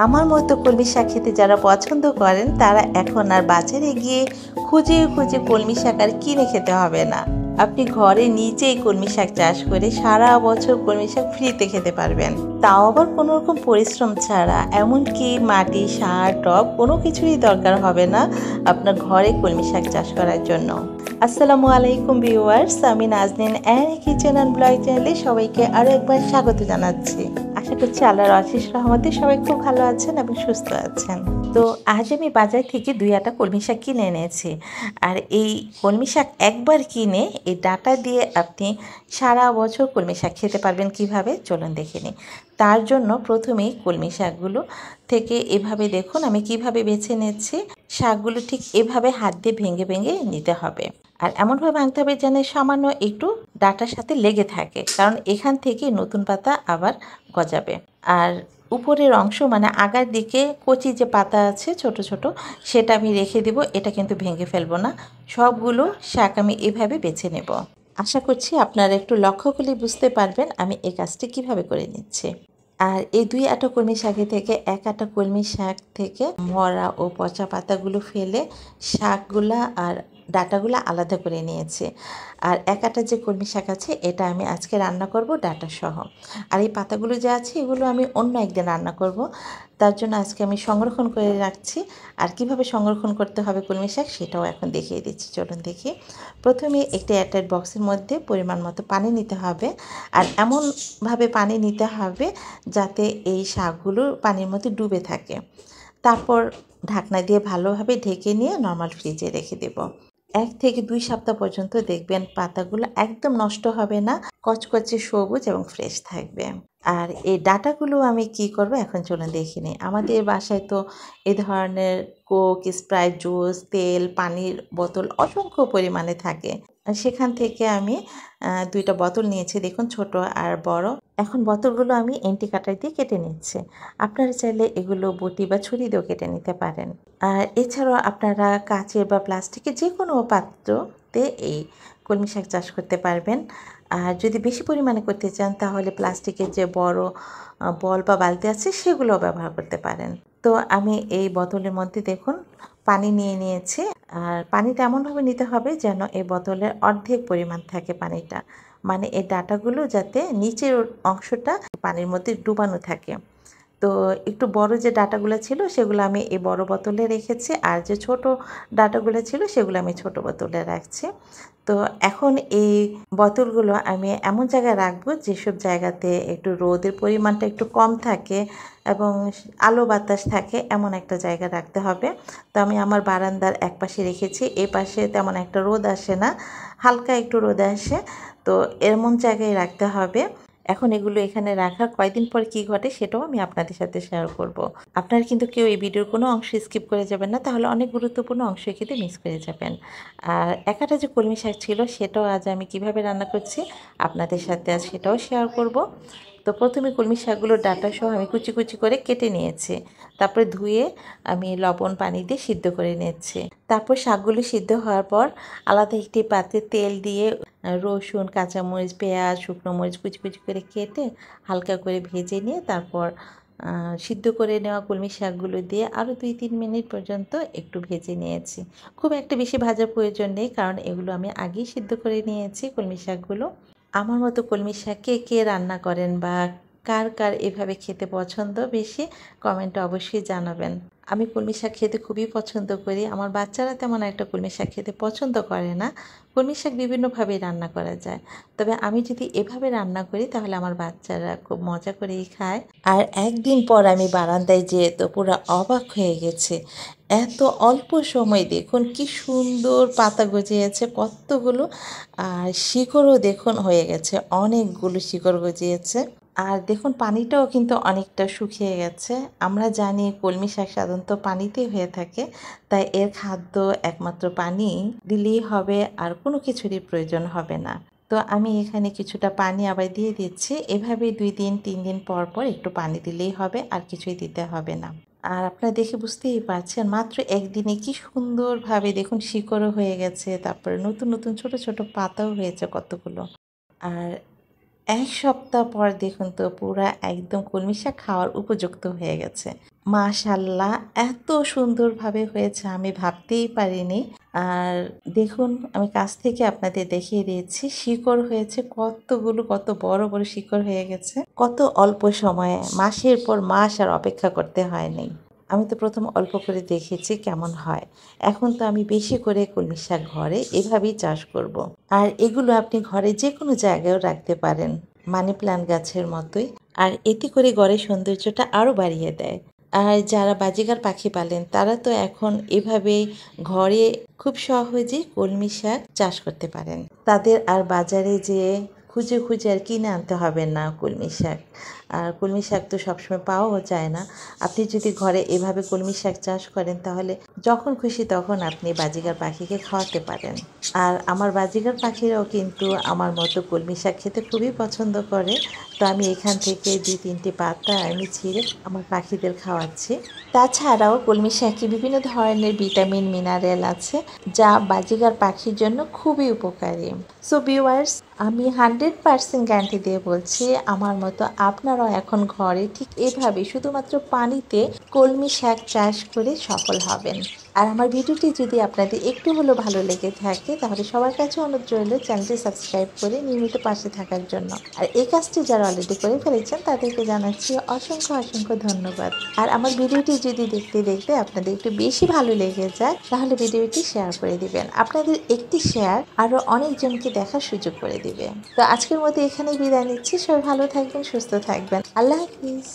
আমার মতো কলমি শাক খেতে যারা পছন্দ করেন তারা এখন আর বাজারে গিয়ে খুঁজে খুঁজে কলমি শাক আর কিনে খেতে হবে না। আপনি ঘরে নিজেই কলমি শাক চাষ করে সারা বছর কলমি শাক ফ্রিতে খেতে পারবেন, তাও আবার কোনো রকম পরিশ্রম ছাড়া। এমনকি মাটি, সার, টব কোনো কিছুই দরকার হবে না আপনার ঘরে কলমি শাক চাষ করার জন্য। আসসালামু আলাইকুম ভিউয়ার্স, আমি নাজনীন কিচেন অ্যান্ড ব্লগ চ্যানেলে সবাইকে আরও একবার স্বাগত জানাচ্ছি। আশা করছি আল্লাহর অশেষ রহমতে সবাই খুব ভালো আছেন এবং সুস্থ আছেন। তো আজ আমি বাজার থেকে 2-8 কলমি শাক কিনে এনেছি। আর এই কলমি শাক একবার কিনে এই ডাঁটা দিয়ে আপনি সারা বছর কলমি শাক খেতে পারবেন কিভাবে, চলুন দেখে নিই। তার জন্য প্রথমেই কলমি শাকগুলো থেকে এভাবে দেখুন আমি কিভাবে বেছে নিচ্ছি। শাকগুলো ঠিক এভাবে হাত দিয়ে ভেঙে ভেঙে নিতে হবে, আর এমনভাবে ভাঙতে হবে যেন সামান্য একটু ডাঁটার সাথে লেগে থাকে, কারণ এখান থেকে নতুন পাতা আবার গজাবে। আর উপরের অংশ মানে আগার দিকে কচি যে পাতা আছে ছোট ছোট, সেটা আমি রেখে দেব। এটা কিন্তু ভেঙে ফেলবো না। সবগুলো শাক আমি এভাবে বেছে নেব। আশা করছি আপনারা একটু লক্ষ্য করলে বুঝতে পারবেন আমি এই কাজটি কিভাবে করে নিচ্ছি। আর এই 2 আটা কলমি শাকে থেকে 1 আটা কলমি শাক থেকে মরা ও পচা পাতাগুলো ফেলে শাকগুলা আর ডাঁটাগুলো আলাদা করে নিয়েছি। আর 1 আটা যে কলমি শাক আছে এটা আমি আজকে রান্না করব ডাঁটা সহ। আর এই পাতাগুলো যা আছে এগুলো আমি অন্য একদিন রান্না করব। তার জন্য আজকে আমি সংরক্ষণ করে রাখছি। আর কিভাবে সংরক্ষণ করতে হবে কলমি শাক সেটাও এখন দেখিয়ে দিচ্ছি, চলুন দেখি। প্রথমে একটি এয়ারটাইট বক্সের মধ্যে পরিমাণ মতো পানি নিতে হবে। আর এমনভাবে পানি নিতে হবে যাতে এই শাকগুলো পানির মধ্যে ডুবে থাকে। তারপর ঢাকনা দিয়ে ভালোভাবে ঢেকে নিয়ে নর্মাল ফ্রিজে রেখে দেব। 1 থেকে 2 সপ্তাহ পর্যন্ত দেখবেন পাতাগুলো একদম নষ্ট হবে না, কচকচে সবুজ এবং ফ্রেশ থাকবে। আর এই ডাঁটাগুলো আমি কি করব এখন চলুন দেখে নিই। আমাদের বাসায় তো এ ধরনের কোক, স্প্রাইট, জুস, তেল, পানির বোতল অসংখ্য পরিমাণে থাকে। সেখান থেকে আমি 2টা বোতল নিয়েছি, দেখুন ছোট আর বড়। এখন বোতলগুলো আমি এন্টি কাটার দিয়ে কেটে নিচ্ছি। আপনারা চাইলে এগুলো বটি বা ছুরি দিয়েও কেটে নিতে পারেন। আর এছাড়াও আপনারা কাচের বা প্লাস্টিকের যে কোনো পাত্রতে এই কলমি শাক চাষ করতে পারবেন। আর যদি বেশি পরিমাণে করতে চান তাহলে প্লাস্টিকের যে বড় বল বা বালতি আছে সেগুলোও ব্যবহার করতে পারেন। তো আমি এই বোতলের মধ্যে দেখুন পানি নিয়ে নিয়েছি। আর পানিটা এমনভাবে নিতে হবে যেন এই বোতলের অর্ধেক পরিমাণ থাকে পানিটা, মানে এই ডাঁটাগুলো যাতে নিচের অংশটা পানির মধ্যে ডুবানো থাকে। তো একটু বড় যে ডাঁটাগুলো ছিল সেগুলো আমি এই বড় বোতলে রেখেছি, আর যে ছোট ডাঁটাগুলো ছিল সেগুলো আমি ছোট বোতলে রাখছি। তো এখন এই বোতলগুলো আমি এমন জায়গায় রাখবো যেসব জায়গাতে একটু রোদের পরিমাণটা একটু কম থাকে এবং আলো বাতাস থাকে, এমন একটা জায়গা রাখতে হবে। তো আমি আমার বারান্দার এক পাশে রেখেছি, এই পাশে তেমন একটা রোদ আসে না, হালকা একটু রোদ আসে। তো এমন জায়গায় রাখতে হবে। এখন এগুলো এখানে রাখার কয়েকদিন পর কি ঘটে সেটাও আমি আপনাদের সাথে শেয়ার করব। আপনারা কিন্তু কেউ এই ভিডিওর কোনো অংশ স্কিপ করে যাবেন না, তাহলে অনেক গুরুত্বপূর্ণ অংশ কিন্তু মিস করে যাবেন। আর 1 আটা যে কলমি শাক ছিল সেটাও আজ আমি কিভাবে রান্না করছি আপনাদের সাথে আজ সেটাও শেয়ার করব। তো প্রথমে কলমি শাকগুলো ডাঁটা সহ আমি কুচি কুচি করে কেটে নিয়েছি। তারপরে ধুয়ে আমি লবণ পানি দিয়ে সিদ্ধ করে নিয়েছি। তারপর শাকগুলো সিদ্ধ হওয়ার পর আলাদা একটি পাত্রে তেল দিয়ে রসুন, কাঁচামরিচ, পেঁয়াজ, শুকনো মরিচ কুচি কুচি করে কেটে হালকা করে ভেজে নিয়ে তারপর সিদ্ধ করে নেওয়া কলমি শাকগুলো দিয়ে আরও 2-3 মিনিট পর্যন্ত একটু ভেজে নিয়েছি। খুব একটা বেশি ভাজার প্রয়োজন নেই, কারণ এগুলো আমি আগেই সিদ্ধ করে নিয়েছি কলমি শাকগুলো। আমার মতো কলমি শাক কে কে রান্না করেন বা কার কার এভাবে খেতে পছন্দ বেশি, কমেন্টে অবশ্যই জানাবেন। আমি কলমি শাক খেতে খুবই পছন্দ করি। আমার বাচ্চারা তেমন একটা কলমি শাক খেতে পছন্দ করে না। কলমি শাক বিভিন্নভাবে রান্না করা যায়, তবে আমি যদি এভাবে রান্না করি তাহলে আমার বাচ্চারা খুব মজা করেই খায়। আর একদিন পর আমি বারান্দায় যেয়ে তো পুরো অবাক হয়ে গেছে। এত অল্প সময় দেখুন কি সুন্দর পাতা গজিয়েছে কতগুলো, আর শিকড়ও দেখুন হয়ে গেছে, অনেকগুলো শিকড় গজিয়েছে। আর দেখুন পানিটাও কিন্তু অনেকটা শুকিয়ে গেছে। আমরা জানি কলমি শাক সাধারণত পানিতেই হয়ে থাকে, তাই এর খাদ্য একমাত্র পানি দিলেই হবে, আর কোনো কিছুরই প্রয়োজন হবে না। তো আমি এখানে কিছুটা পানি আবার দিয়ে দিচ্ছি। এভাবে 2 দিন 3 দিন পর পর একটু পানি দিলেই হবে, আর কিছুই দিতে হবে না। আর আপনারা দেখে বুঝতেই পারছেন মাত্র একদিনে কি সুন্দরভাবে দেখুন শিকড়ও হয়ে গেছে, তারপরে নতুন নতুন ছোট ছোট পাতাও হয়েছে কতগুলো। আর এক সপ্তাহ পর দেখুন তো পুরা একদম কলমি শাক খাওয়ার উপযুক্ত হয়ে গেছে। মাশাল্লাহ, এত সুন্দরভাবে হয়েছে আমি ভাবতেই পারিনি। আর দেখুন, আমি কাছ থেকে আপনাদের দেখিয়ে দিয়েছি, শিকড় হয়েছে কতগুলো, কত বড় বড় শিকড় হয়ে গেছে। কত অল্প সময়ে, মাসের পর মাস আর অপেক্ষা করতে হয়নি। আমি তো প্রথম অল্প করে দেখেছি কেমন হয়। এখন তো আমি বেশি করে কলমি শাক ঘরে এভাবেই চাষ করব। আর এগুলো আপনি ঘরে যে কোনো জায়গায়ও রাখতে পারেন, মানি প্ল্যান্ট গাছের মতোই। আর এতে করে ঘরের সৌন্দর্যটা আরও বাড়িয়ে দেয়। আর যারা বাজিগার পাখি পালেন তারা তো এখন এভাবেই ঘরে খুব সহজেই কলমি শাক চাষ করতে পারেন। তাদের আর বাজারে যেয়ে খুঁজে খুঁজে আর কিনে আনতে হবে না কলমি শাক। আর কলমি শাক তো সবসময় পাওয়াও যায় না। আপনি যদি ঘরে এভাবে কলমি শাক চাষ করেন তাহলে যখন খুশি তখন আপনি বাজিগার পাখিকে খাওয়াতে পারেন। আর আমার বাজিগার পাখিরাও কিন্তু আমার মতো কলমি শাক খেতে খুবই পছন্দ করে। তো আমি এখান থেকে 2-3টি পাতা আমি ছিঁড়ে আমার পাখিদের খাওয়াচ্ছি। তাছাড়াও কলমি শাকে বিভিন্ন ধরনের ভিটামিন মিনারেল আছে যা বাজিগার পাখির জন্য খুবই উপকারী। সো ভিউয়ার্স, আমি 100% গ্যারান্টি দিয়ে বলছি, আমার মতো আপনারাও এখন ঘরে ঠিক এভাবে শুধুমাত্র পানিতে কলমি শাক চাষ করে সফল হবেন। আর আমার ভিডিওটি যদি আপনাদের একটু হলেও ভালো লেগে থাকে তাহলে সবার কাছে অনুরোধ রইল চ্যানেলটি সাবস্ক্রাইব করে নিয়মিত পাশে থাকার জন্য। আর এই কাজটি যারা অলরেডি করে ফেলেছেন তাদেরকে জানাচ্ছি অসংখ্য অসংখ্য ধন্যবাদ। আর আমার ভিডিওটি যদি দেখতে দেখতে আপনাদের একটু বেশি ভালো লেগে যায় তাহলে ভিডিওটি শেয়ার করে দিবেন। আপনাদের একটি শেয়ার আরও অনেকজনকে দেখার সুযোগ করে দিবে। তো আজকের মতো এখানেই বিদায় নিচ্ছি। সবাই ভালো থাকবেন, সুস্থ থাকবেন। আল্লাহ হাফিজ।